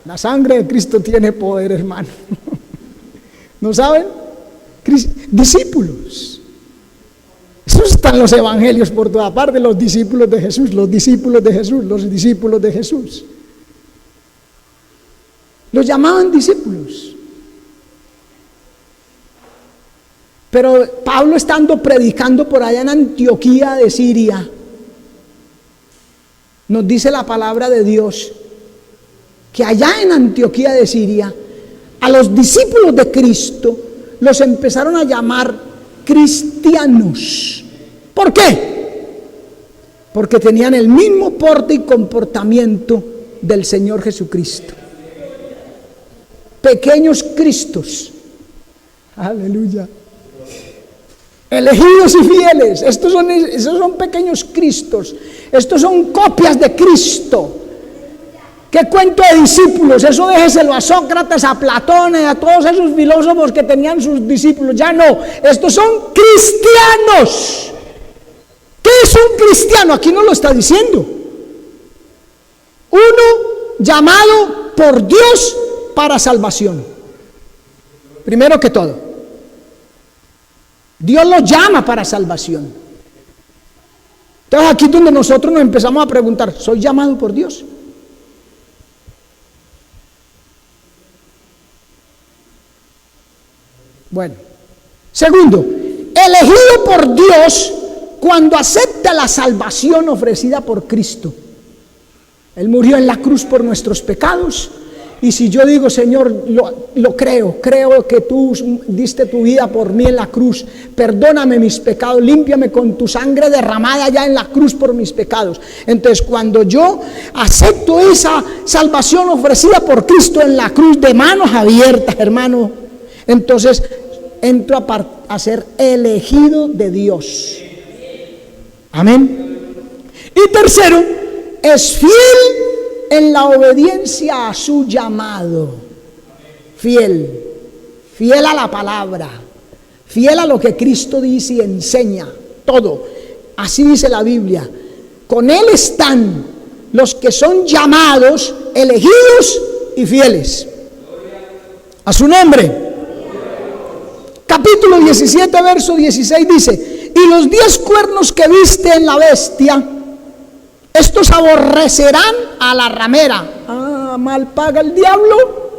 La sangre de Cristo tiene poder, hermano. ¿No saben? Discípulos. Eso está en los evangelios por toda parte, los discípulos de Jesús, los discípulos de Jesús, los discípulos de Jesús. Los llamaban discípulos. Pero Pablo, estando predicando por allá en Antioquía de Siria, nos dice la palabra de Dios que allá en Antioquía de Siria a los discípulos de Cristo los empezaron a llamar cristianos. ¿Por qué? Porque tenían el mismo porte y comportamiento del Señor Jesucristo. Pequeños Cristos. Aleluya. Elegidos y fieles. Esos son pequeños Cristos. Estos son copias de Cristo. ¿Qué cuento de discípulos? Eso déjeselo a Sócrates, a Platón y a todos esos filósofos que tenían sus discípulos. Ya no. Estos son cristianos. ¿Qué es un cristiano? Aquí no lo está diciendo. Uno llamado por Dios para salvación. Primero que todo, Dios lo llama para salvación. Entonces aquí es donde nosotros nos empezamos a preguntar, ¿soy llamado por Dios? Bueno, segundo, elegido por Dios cuando acepta la salvación ofrecida por Cristo. Él murió en la cruz por nuestros pecados. Y si yo digo, Señor, lo creo que tú diste tu vida por mí en la cruz, perdóname mis pecados, límpiame con tu sangre derramada ya en la cruz por mis pecados. Entonces, cuando yo acepto esa salvación ofrecida por Cristo en la cruz de manos abiertas, hermano, entonces entro a ser elegido de Dios. Amén. Y tercero, es fiel en la obediencia a su llamado. Fiel a la palabra, fiel a lo que Cristo dice y enseña, todo. Así dice la Biblia. Con Él están los que son llamados, elegidos y fieles. A su nombre. Capítulo 17, verso 16 dice: y los 10 cuernos que viste en la bestia, estos aborrecerán a la ramera. Mal paga el diablo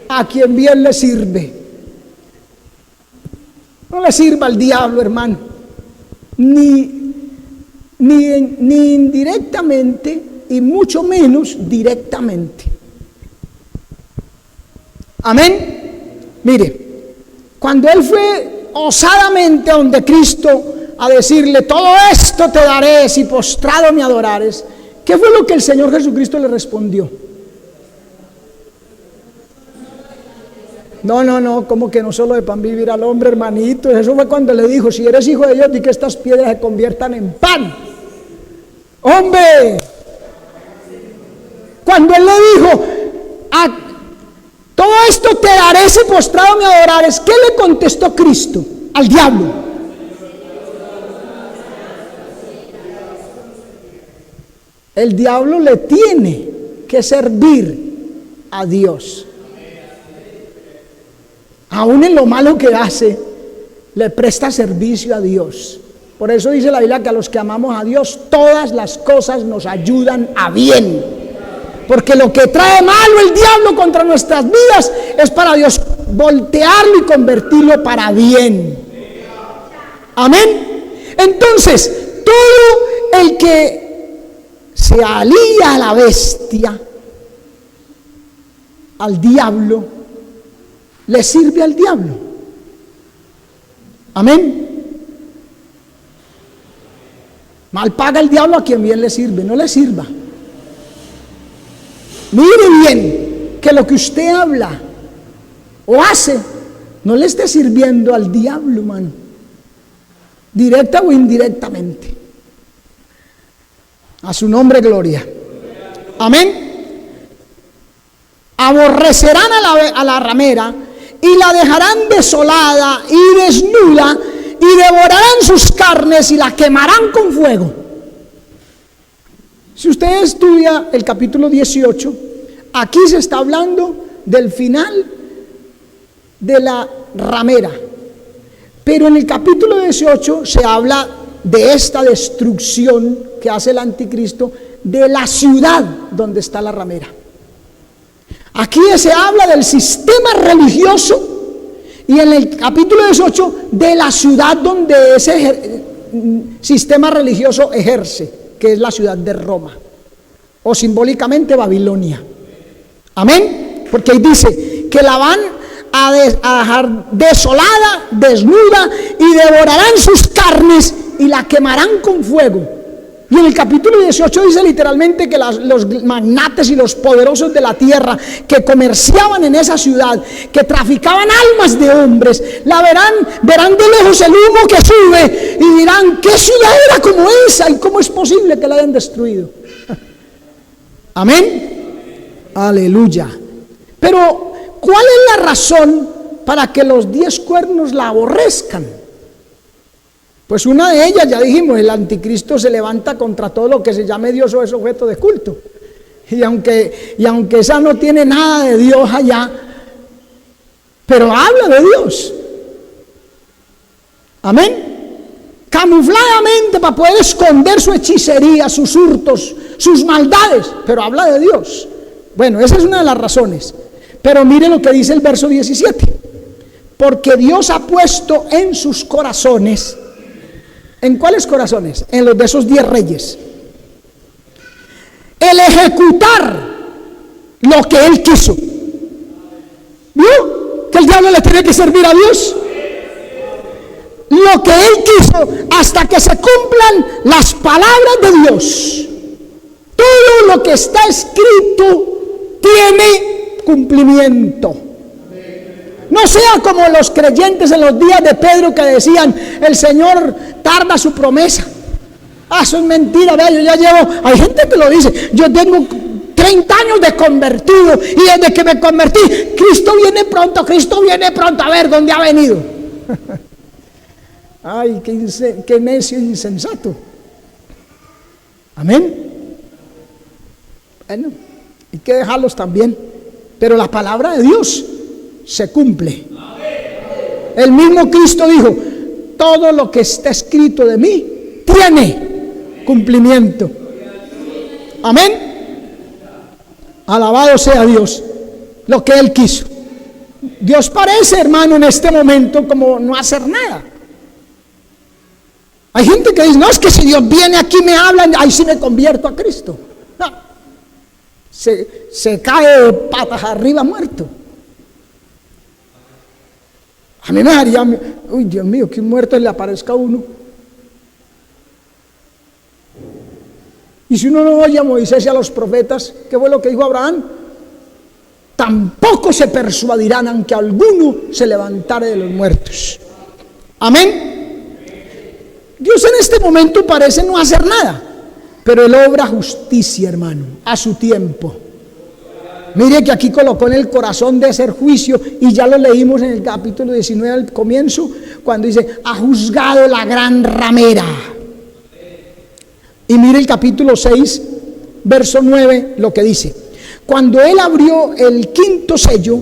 a quien bien le sirve. No le sirva al diablo, hermano, ni indirectamente y mucho menos directamente. Amén. Mire, cuando él fue osadamente a donde Cristo a decirle, todo esto te daré si postrado me adorares, ¿qué fue lo que el Señor Jesucristo le respondió? No, como que no solo de pan vivir al hombre, hermanito. Eso fue cuando le dijo, si eres hijo de Dios, di que estas piedras se conviertan en pan. Hombre, cuando él le dijo, todo esto te daré si postrado me adorares, ¿qué le contestó Cristo al diablo? El diablo le tiene que servir a Dios. Aún en lo malo que hace, le presta servicio a Dios. Por eso dice la Biblia que a los que amamos a Dios, todas las cosas nos ayudan a bien. Porque lo que trae malo el diablo contra nuestras vidas es para Dios voltearlo y convertirlo para bien. Amén. Entonces, todo el que se alía a la bestia, al diablo, le sirve al diablo. Amén. Mal paga el diablo a quien bien le sirve. No le sirva. Mire bien que lo que usted habla o hace no le esté sirviendo al diablo, hermano, directa o indirectamente. A su nombre, gloria. Amén. Aborrecerán a la ramera y la dejarán desolada y desnuda, y devorarán sus carnes y la quemarán con fuego. Si usted estudia el capítulo 18, aquí se está hablando del final de la ramera. Pero en el capítulo 18 se habla de esta destrucción que hace el anticristo de la ciudad donde está la ramera. Aquí se habla del sistema religioso y en el capítulo 18 de la ciudad donde ese sistema religioso ejerce, que es la ciudad de Roma, o simbólicamente Babilonia. Amén. Porque ahí dice que la van a dejar desolada, desnuda, y devorarán sus carnes y la quemarán con fuego. Y en el capítulo 18 dice literalmente que los magnates y los poderosos de la tierra que comerciaban en esa ciudad, que traficaban almas de hombres, la verán de lejos el humo que sube y dirán: ¿qué ciudad era como esa? ¿Y cómo es posible que la hayan destruido? Amén. Aleluya. Pero ¿cuál es la razón para que los 10 cuernos la aborrezcan? Pues una de ellas, ya dijimos, el anticristo se levanta contra todo lo que se llame Dios o es objeto de culto. Y aunque esa no tiene nada de Dios allá, pero habla de Dios. Amén. Camufladamente, para poder esconder su hechicería, sus hurtos, sus maldades, pero habla de Dios. Bueno, esa es una de las razones. Pero mire lo que dice el verso 17. Porque Dios ha puesto en sus corazones. ¿En cuáles corazones? En los de esos 10 reyes. El ejecutar lo que Él quiso. ¿Vio? Que el diablo le tiene que servir a Dios. Lo que Él quiso hasta que se cumplan las palabras de Dios. Todo lo que está escrito tiene cumplimiento. No sea como los creyentes en los días de Pedro que decían: el Señor tarda su promesa. Eso es mentira, vea, yo ya llevo, hay gente que lo dice, yo tengo 30 años de convertido y desde que me convertí, Cristo viene pronto, a ver dónde ha venido. Ay, qué necio insensato. Amén. Bueno, hay que dejarlos también, pero la palabra de Dios se cumple. El mismo Cristo dijo: todo lo que está escrito de mí tiene cumplimiento. Amén. Alabado sea Dios. Lo que Él quiso. Dios parece, hermano, en este momento como no hacer nada. Hay gente que dice: no, es que si Dios viene aquí me hablan, ahí sí me convierto a Cristo. No. Se cae patas arriba muerto. A mí me daría, uy, Dios mío, que un muerto le aparezca a uno. Y si uno no oye a Moisés y a los profetas, ¿qué fue lo que dijo Abraham? Tampoco se persuadirán aunque alguno se levantare de los muertos. Amén. Dios en este momento parece no hacer nada, pero Él obra justicia, hermano, a su tiempo. Mire que aquí colocó en el corazón de hacer juicio, y ya lo leímos en el capítulo 19 al comienzo, cuando dice: ha juzgado la gran ramera. Y mire el capítulo 6, verso 9, lo que dice: cuando Él abrió el 5º sello,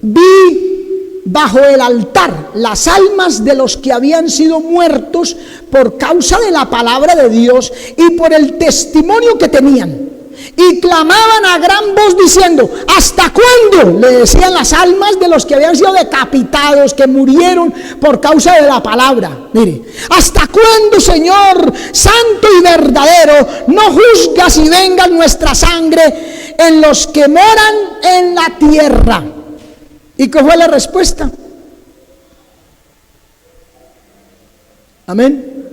vi bajo el altar las almas de los que habían sido muertos por causa de la palabra de Dios y por el testimonio que tenían. Y clamaban a gran voz diciendo: ¿hasta cuándo? Le decían las almas de los que habían sido decapitados, que murieron por causa de la palabra. Mire: ¿hasta cuándo, Señor santo y verdadero, no juzgas y venga nuestra sangre en los que moran en la tierra? ¿Y qué fue la respuesta? Amén.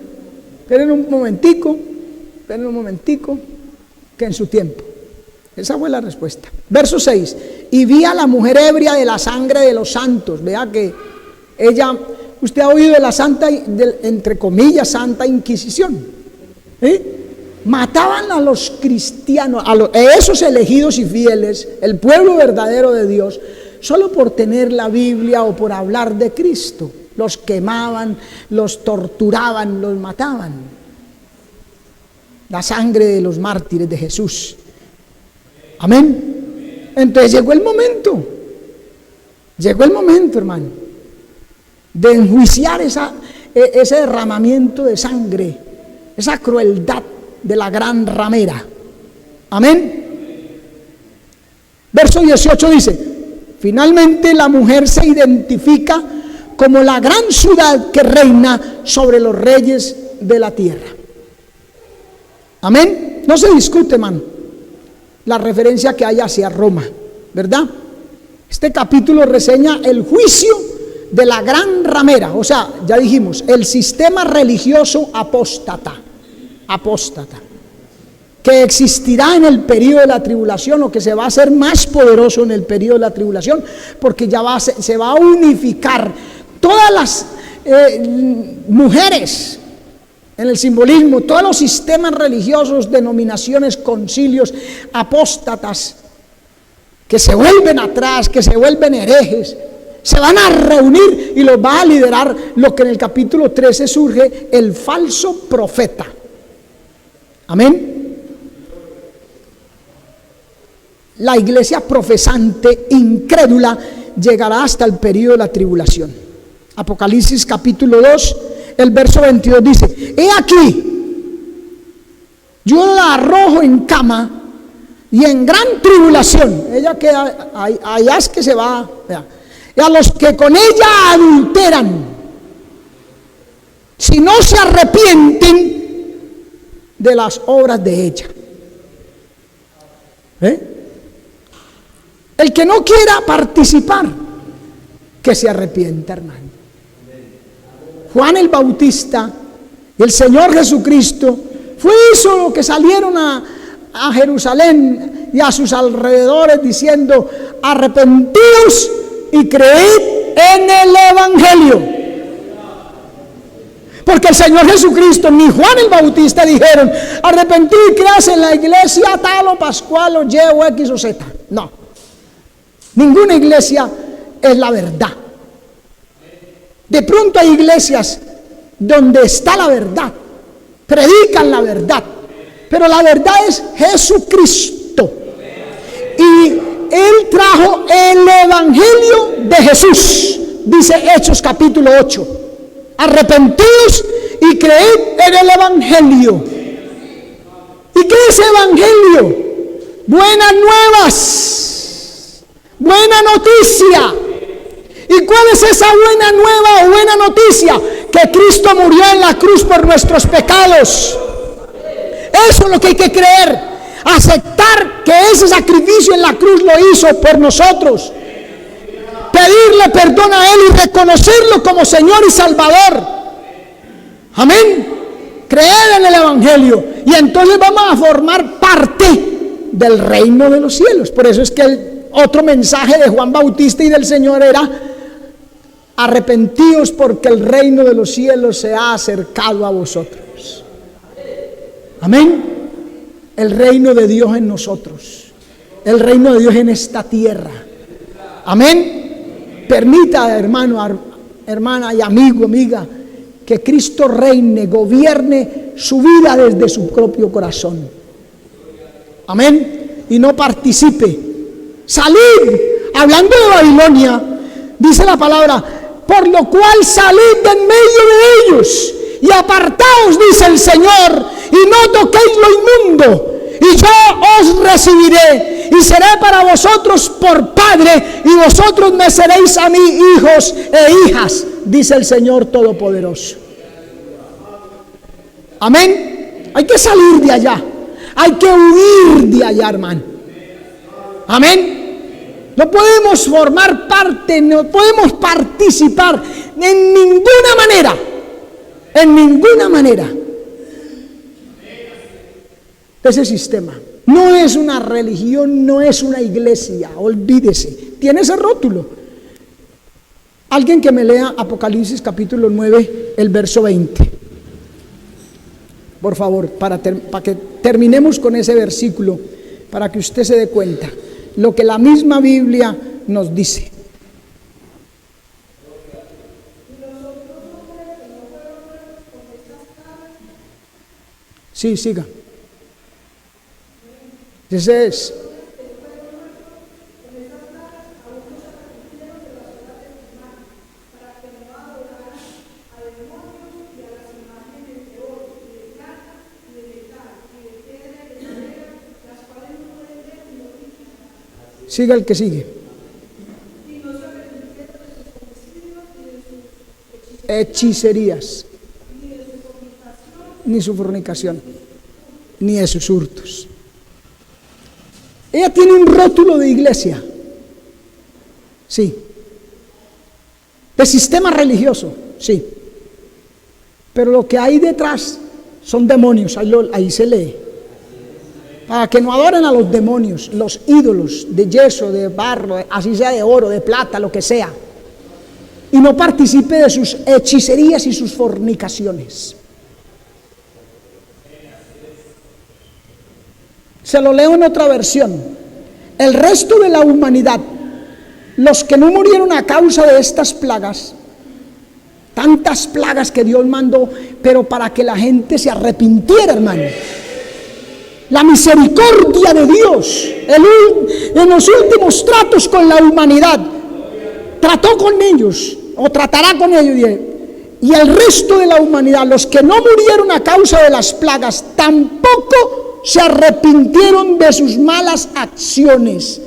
Esperen un momentico, que en su tiempo. Esa fue la respuesta. Verso 6: y vi a la mujer ebria de la sangre de los santos. Vea que ella, usted ha oído de la santa, entre comillas, santa inquisición. Mataban a los cristianos, a esos elegidos y fieles, el pueblo verdadero de Dios, solo por tener la Biblia o por hablar de Cristo. Los quemaban, los torturaban, los mataban. La sangre de los mártires de Jesús. Amén. Entonces llegó el momento, hermano. de enjuiciar ese derramamiento de sangre, esa crueldad de la gran ramera. Amén. Verso 18 dice: finalmente la mujer se identifica como la gran ciudad que reina sobre los reyes de la tierra. Amén. No se discute, hermano, la referencia que hay hacia Roma, ¿verdad? Este capítulo reseña el juicio de la gran ramera, o sea, ya dijimos, el sistema religioso apóstata, que existirá en el periodo de la tribulación, o que se va a hacer más poderoso en el periodo de la tribulación, porque ya se va a unificar todas las mujeres en el simbolismo, todos los sistemas religiosos, denominaciones, concilios, apóstatas, que se vuelven atrás, que se vuelven herejes, se van a reunir y los va a liderar lo que en el capítulo 13 surge, el falso profeta. Amén. La iglesia profesante, incrédula, llegará hasta el periodo de la tribulación. Apocalipsis capítulo 2, el verso 22 dice: he aquí, yo la arrojo en cama y en gran tribulación. Ella queda, allá es que se va, vea. Y a los que con ella adulteran, si no se arrepienten de las obras de ella. El que no quiera participar, que se arrepienta, hermano. Juan el Bautista y el Señor Jesucristo fue eso lo que salieron a Jerusalén y a sus alrededores diciendo: arrepentíos y creed en el Evangelio. Porque el Señor Jesucristo ni Juan el Bautista dijeron: arrepentí y creas en la iglesia tal o pascual o Y o X o Z. No, ninguna iglesia es la verdad. De pronto hay iglesias donde está la verdad, predican la verdad, pero la verdad es Jesucristo. Y Él trajo el Evangelio de Jesús, dice Hechos capítulo 8. Arrepentíos y creed en el Evangelio. ¿Y qué es Evangelio? Buenas nuevas, buena noticia. ¿Y cuál es esa buena nueva o buena noticia? Que Cristo murió en la cruz por nuestros pecados. Eso es lo que hay que creer. Aceptar que ese sacrificio en la cruz lo hizo por nosotros. Pedirle perdón a Él y reconocerlo como Señor y Salvador. Amén. Creer en el Evangelio. Y entonces vamos a formar parte del reino de los cielos. Por eso es que el otro mensaje de Juan Bautista y del Señor era: arrepentíos porque el reino de los cielos se ha acercado a vosotros. Amén. El reino de Dios en nosotros, el reino de Dios en esta tierra. Amén. Permita, hermano, hermana y amigo, amiga, que Cristo reine, gobierne su vida desde su propio corazón. Amén. Y no participe. Salid, hablando de Babilonia, dice la palabra: por lo cual salid de en medio de ellos y apartaos, dice el Señor, y no toquéis lo inmundo, y yo os recibiré y seré para vosotros por padre, y vosotros me seréis a mí hijos e hijas, dice el Señor Todopoderoso. Amén. Hay que salir de allá, hay que huir de allá, hermano. Amén. No podemos formar parte, no podemos participar en ninguna manera. En ninguna manera. Ese sistema no es una religión, no es una iglesia, olvídese. Tiene ese rótulo. Alguien que me lea Apocalipsis capítulo 9, el verso 20. Por favor, para que terminemos con ese versículo, para que usted se dé cuenta lo que la misma Biblia nos dice. Sí, siga. Ese es. Siga el que sigue. Hechicerías, ni su fornicación, ni de sus hurtos. Ella tiene un rótulo de iglesia, sí, de sistema religioso, sí, pero lo que hay detrás son demonios, ahí se lee. Para que no adoren a los demonios, los ídolos de yeso, de barro, así sea de oro, de plata, lo que sea, y no participe de sus hechicerías y sus fornicaciones. Se lo leo en otra versión. El resto de la humanidad, los que no murieron a causa de estas plagas, tantas plagas que Dios mandó, pero para que la gente se arrepintiera, hermano. La misericordia de Dios, en los últimos tratos con la humanidad, trató con ellos, o tratará con ellos, y el resto de la humanidad, los que no murieron a causa de las plagas, tampoco se arrepintieron de sus malas acciones,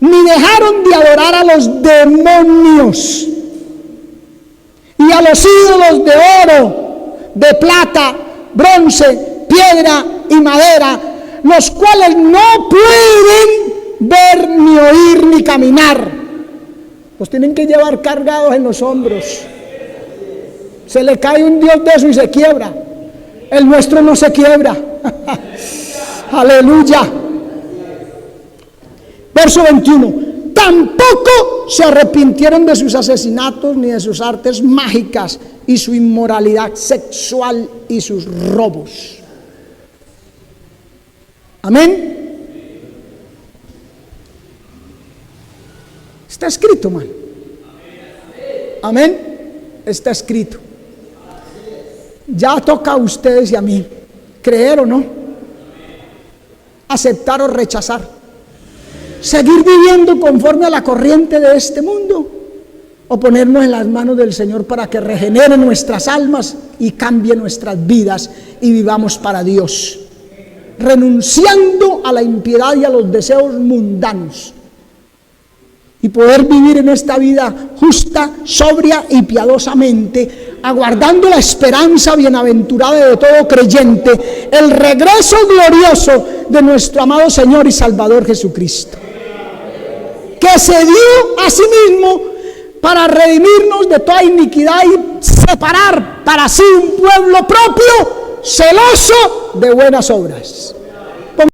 ni dejaron de adorar a los demonios y a los ídolos de oro, de plata, bronce, piedra y madera, los cuales no pueden ver, ni oír, ni caminar. Los tienen que llevar cargados en los hombros. Se le cae un Dios de eso y se quiebra. El nuestro no se quiebra. Aleluya. Verso 21. Tampoco se arrepintieron de sus asesinatos, ni de sus artes mágicas, y su inmoralidad sexual y sus robos. Amén. Está escrito, man. Amén. Está escrito. Ya toca a ustedes y a mí creer o no, aceptar o rechazar, seguir viviendo conforme a la corriente de este mundo, o ponernos en las manos del Señor para que regenere nuestras almas y cambie nuestras vidas y vivamos para Dios, renunciando a la impiedad y a los deseos mundanos, y poder vivir en esta vida justa, sobria y piadosamente, aguardando la esperanza bienaventurada de todo creyente, el regreso glorioso de nuestro amado Señor y Salvador Jesucristo, que se dio a sí mismo para redimirnos de toda iniquidad y separar para sí un pueblo propio, celoso de buenas obras.